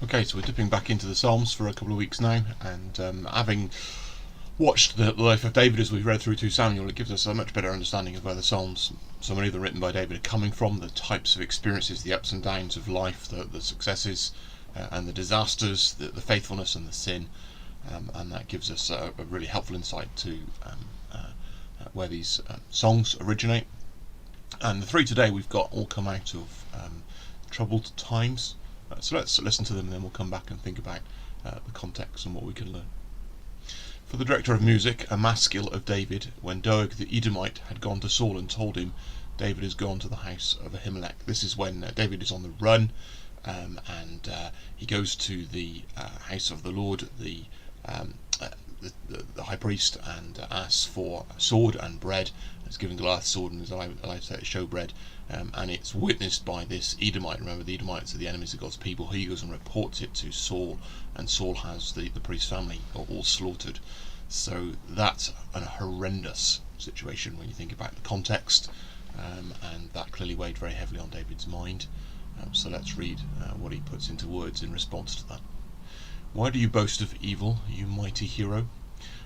Okay, so we're dipping back into the Psalms for a couple of weeks now, and having watched the life of David as we've read through 2 Samuel, it gives us a much better understanding of where the Psalms, so many of them written by David, are coming from, the types of experiences, the ups and downs of life, the successes and the disasters, the faithfulness and the sin, and that gives us a really helpful insight to where these songs originate. And the 3 today we've got all come out of troubled times. So let's listen to them, and then we'll come back and think about the context and what we can learn. For the director of music, a maskil of David, when Doeg the Edomite had gone to Saul and told him, David has gone to the house of Ahimelech. This is when David is on the run, and he goes to the house of the Lord, the high priest, and asks for sword and bread. He's given Goliath sword and is allowed to show bread, and it's witnessed by this Edomite. Remember, the Edomites are the enemies of God's people. He goes and reports it to Saul, and Saul has the priest's family all slaughtered. So that's a horrendous situation when you think about the context, and that clearly weighed very heavily on David's mind. So let's read what he puts into words in response to that. Why do you boast of evil, you mighty hero?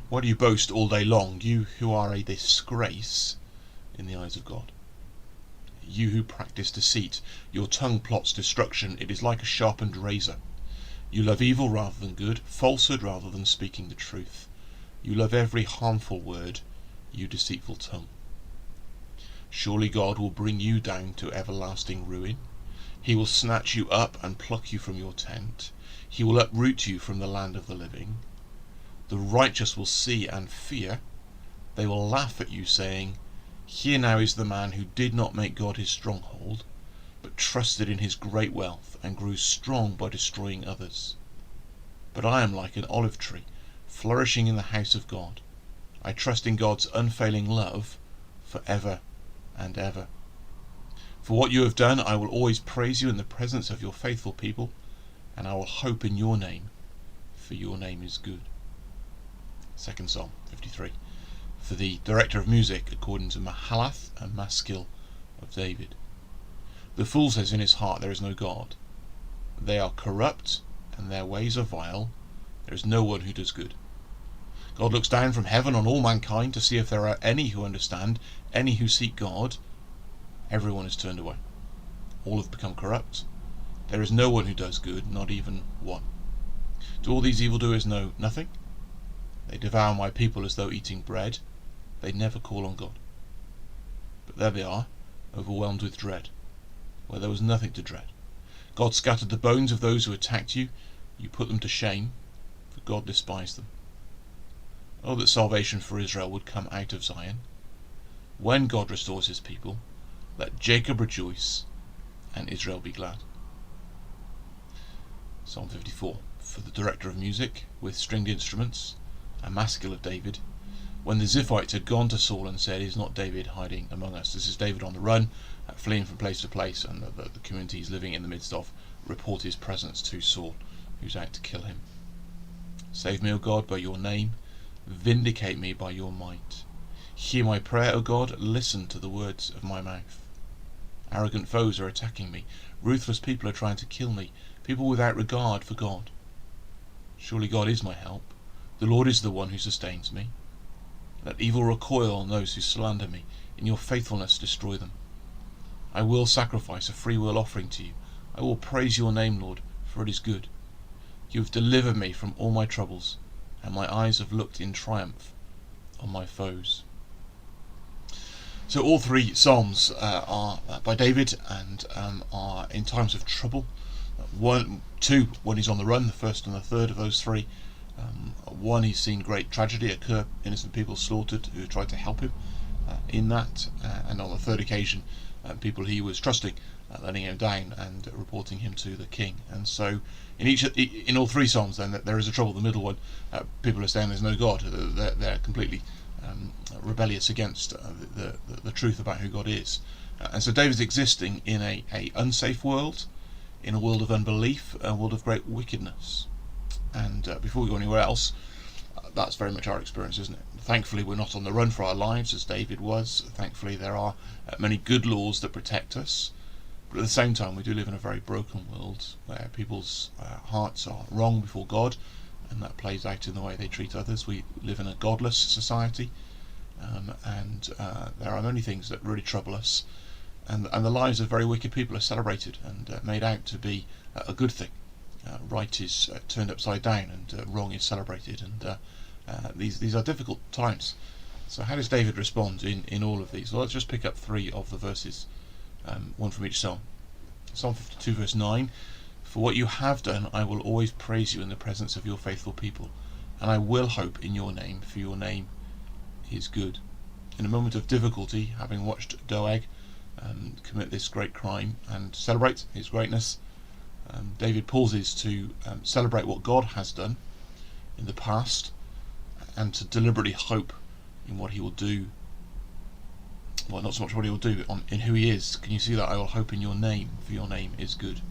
Why do you boast all day long, you who are a disgrace in the eyes of God? You who practice deceit, your tongue plots destruction, it is like a sharpened razor. You love evil rather than good, falsehood rather than speaking the truth. You love every harmful word, you deceitful tongue. Surely God will bring you down to everlasting ruin. He will snatch you up and pluck you from your tent. He will uproot you from the land of the living. The righteous will see and fear. They will laugh at you, saying, Here now is the man who did not make God his stronghold, but trusted in his great wealth and grew strong by destroying others. But I am like an olive tree, flourishing in the house of God. I trust in God's unfailing love for ever and ever. For what you have done, I will always praise you in the presence of your faithful people, and I will hope in your name, for your name is good. 2nd Psalm 53. For the director of music, according to Mahalath, a maskil of David. The fool says in his heart, there is no God. They are corrupt, and their ways are vile. There is no one who does good. God looks down from heaven on all mankind to see if there are any who understand, any who seek God. Everyone is turned away. All have become corrupt. There is no one who does good, not even one. Do all these evildoers know nothing? They devour my people as though eating bread. They never call on God. But there they are, overwhelmed with dread, where there was nothing to dread. God scattered the bones of those who attacked you. You put them to shame, for God despised them. Oh, that salvation for Israel would come out of Zion. When God restores his people, let Jacob rejoice and Israel be glad. Psalm 54. For the director of music, with stringed instruments, a maskil of David, when the Ziphites had gone to Saul and said, Is not David hiding among us? This is David on the run, fleeing from place to place, and the community he's living in the midst of report his presence to Saul, who's out to kill him. Save me, O God, by your name. Vindicate me by your might. Hear my prayer, O God. Listen to the words of my mouth. Arrogant foes are attacking me. Ruthless people are trying to kill me. People without regard for God. Surely God is my help. The Lord is the one who sustains me. Let evil recoil on those who slander me. In your faithfulness destroy them. I will sacrifice a freewill offering to you. I will praise your name, Lord, for it is good. You have delivered me from all my troubles, and my eyes have looked in triumph on my foes. So all 3 Psalms are by David and are in times of trouble. 2 when he's on the run, the first and the third of those 3. 1, he's seen great tragedy occur, innocent people slaughtered who tried to help him in that, and on the 3rd occasion, people he was trusting letting him down and reporting him to the king. And so in all 3 Psalms then there is a trouble. The middle one, people are saying there's no God. They're completely rebellious against the truth about who God is. And so David's existing in a unsafe world, in a world of unbelief, a world of great wickedness. And before we go anywhere else, that's very much our experience, isn't it? Thankfully, we're not on the run for our lives as David was. Thankfully, there are many good laws that protect us. But at the same time, we do live in a very broken world where people's hearts are wrong before God, and that plays out in the way they treat others. We live in a godless society, and there are many things that really trouble us, and the lives of very wicked people are celebrated and made out to be a good thing. Right is turned upside down, and wrong is celebrated, and these are difficult times. So how does David respond in all of these? Well, let's just pick up 3 of the verses, one from each psalm. Psalm 52 verse 9, "For what you have done I will always praise you in the presence of your faithful people, and I will hope in your name, for your name is good." In a moment of difficulty, having watched Doeg commit this great crime and celebrate his greatness, David pauses to celebrate what God has done in the past and to deliberately hope in what he will do. Well, not so much what he will do, in who he is. Can you see that? "I will hope in your name, for your name is good."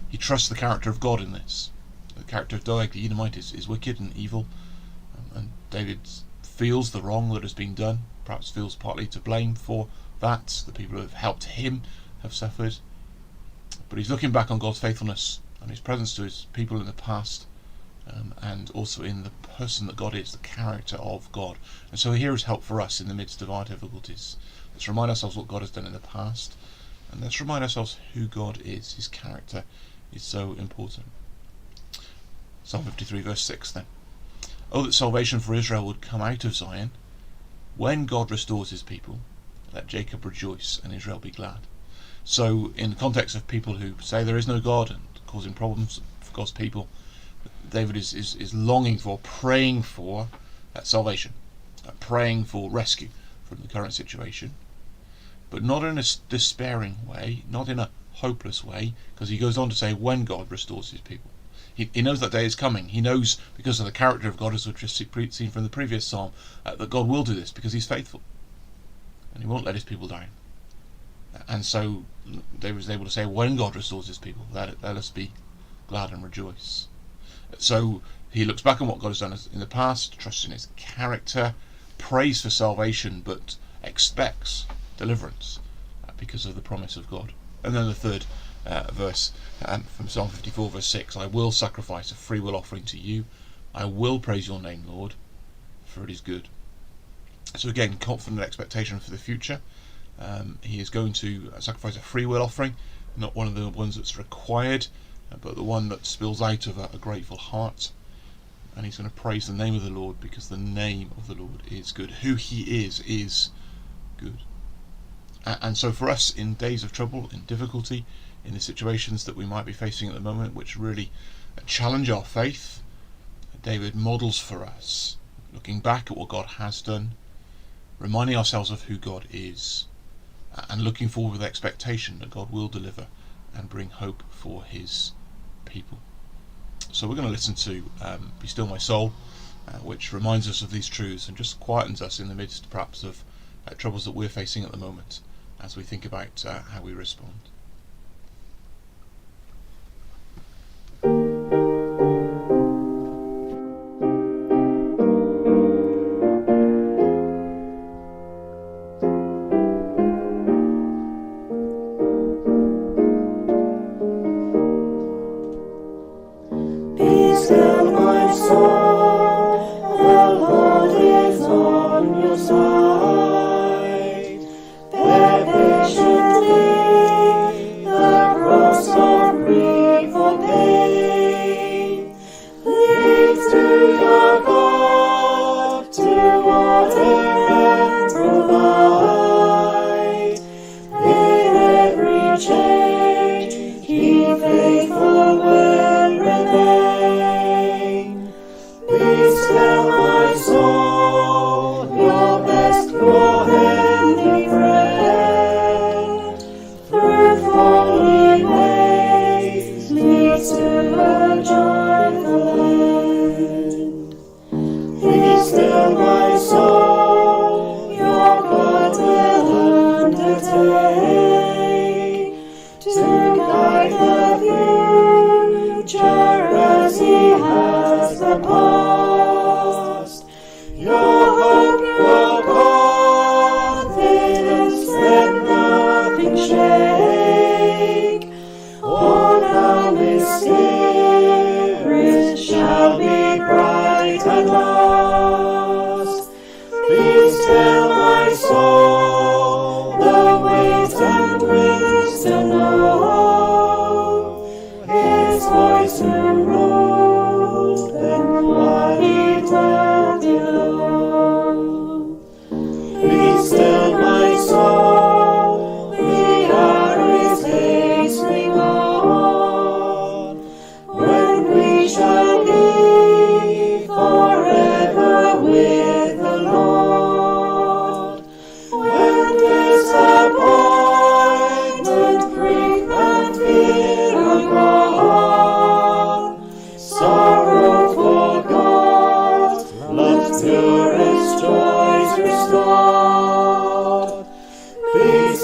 He trusts the character of God in this. The character of Doeg the Edomite is wicked and evil, and David feels the wrong that has been done, perhaps feels partly to blame for that. The people who have helped him have suffered. But he's looking back on God's faithfulness and his presence to his people in the past, and also in the person that God is, the character of God. And so here is help for us in the midst of our difficulties. Let's remind ourselves what God has done in the past, and let's remind ourselves who God is. His character is so important. Psalm 53 verse 6 then. "Oh, that salvation for Israel would come out of Zion. When God restores his people, let Jacob rejoice and Israel be glad." So in the context of people who say there is no God and causing problems for God's people, David is longing for, praying for salvation, praying for rescue from the current situation, but not in a despairing way, not in a hopeless way, because he goes on to say when God restores his people. He knows that day is coming. He knows, because of the character of God, as we've just seen from the previous psalm, that God will do this because he's faithful and he won't let his people down. And so David was able to say, when God restores his people, let us be glad and rejoice. So he looks back on what God has done in the past, trusts in his character, prays for salvation, but expects deliverance because of the promise of God. And then the third verse from Psalm 54 verse 6, "I will sacrifice a freewill offering to you. I will praise your name, Lord, for it is good." So again, confident expectation for the future. He is going to sacrifice a freewill offering, not one of the ones that's required, but the one that spills out of a grateful heart. And he's going to praise the name of the Lord because the name of the Lord is good. Who he is good. And so for us, in days of trouble, in difficulty, in the situations that we might be facing at the moment, which really challenge our faith, David models for us, looking back at what God has done, reminding ourselves of who God is, and looking forward with expectation that God will deliver and bring hope for his people. So we're going to listen to Be Still My Soul, which reminds us of these truths and just quietens us in the midst perhaps of troubles that we're facing at the moment as we think about how we respond. Be still, my soul, the Lord is on your side. Bear patiently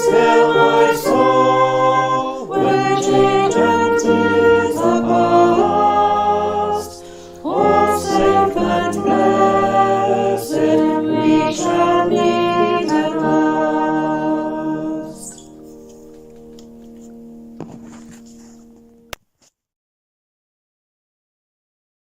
still